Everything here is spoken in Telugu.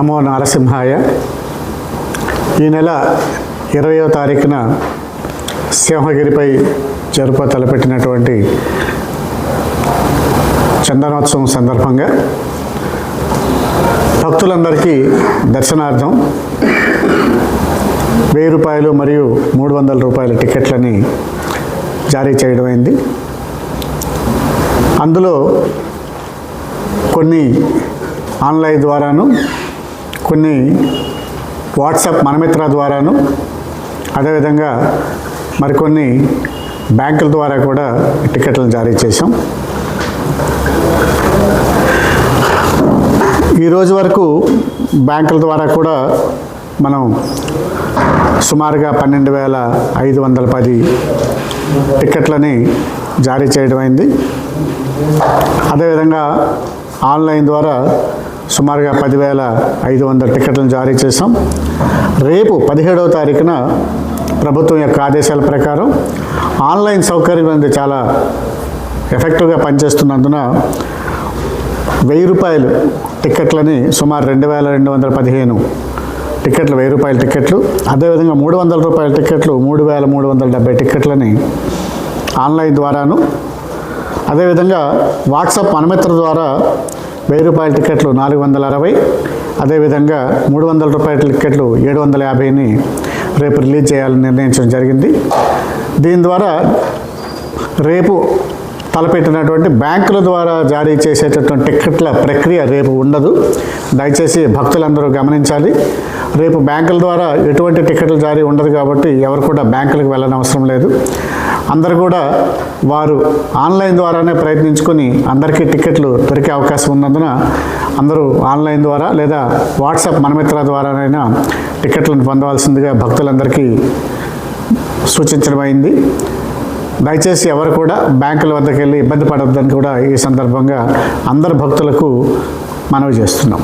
నమో నారసింహాయ. ఈ నెల 20వ తారీఖున సింహగిరిపై తలపెట్టినటువంటి చందనోత్సవం సందర్భంగా భక్తులందరికీ దర్శనార్థం 1000 రూపాయలు మరియు 300 రూపాయల టికెట్లని జారీ చేయడమైంది. అందులో కొన్ని ఆన్లైన్ ద్వారాను, కొన్ని వాట్సాప్ మనమిత్ర ద్వారాను, అదేవిధంగా మరికొన్ని బ్యాంకుల ద్వారా కూడా టికెట్లను జారీ చేశాం. ఈరోజు వరకు బ్యాంకుల ద్వారా కూడా మనం సుమారుగా 12,510 టికెట్లని జారీ చేయడమైంది. అదేవిధంగా ఆన్లైన్ ద్వారా సుమారుగా 10,500 టికెట్లను జారీ చేసాం. రేపు 17వ తారీఖున ప్రభుత్వం యొక్క ఆదేశాల ప్రకారం ఆన్లైన్ సౌకర్యం అనేది చాలా ఎఫెక్టివ్గా పనిచేస్తున్నందున 1000 రూపాయలు టికెట్లని సుమారు 2,215 టికెట్లు, 1000 రూపాయల టికెట్లు, అదేవిధంగా 300 రూపాయల టికెట్లు 3,370 టికెట్లని ఆన్లైన్ ద్వారాను, అదేవిధంగా వాట్సాప్ మనమిత్ర ద్వారా 1000 రూపాయల టికెట్లు 460, అదేవిధంగా 300 రూపాయల టికెట్లు 750ని రేపు రిలీజ్ చేయాలని నిర్ణయించడం జరిగింది. దీని ద్వారా రేపు తలపెట్టినటువంటి బ్యాంకుల ద్వారా జారీ చేసేటటువంటి టికెట్ల ప్రక్రియ రేపు ఉండదు. దయచేసి భక్తులందరూ గమనించాలి. రేపు బ్యాంకుల ద్వారా ఎటువంటి టికెట్లు జారీ ఉండదు కాబట్టి ఎవరు కూడా బ్యాంకులకు వెళ్ళనవసరం లేదు. అందరూ కూడా వారు ఆన్లైన్ ద్వారానే ప్రయత్నించుకొని అందరికీ టికెట్లు దొరికే అవకాశం ఉన్నందున అందరూ ఆన్లైన్ ద్వారా లేదా వాట్సాప్ మనమిత్ర ద్వారానైనా టికెట్లను పొందవలసిందిగా భక్తులందరికీ సూచించడమైంది. దయచేసి ఎవరు కూడా బ్యాంకుల వద్దకు వెళ్ళి ఇబ్బంది పడొద్దని కూడా ఈ సందర్భంగా అందరు భక్తులకు మనవి చేస్తున్నాం.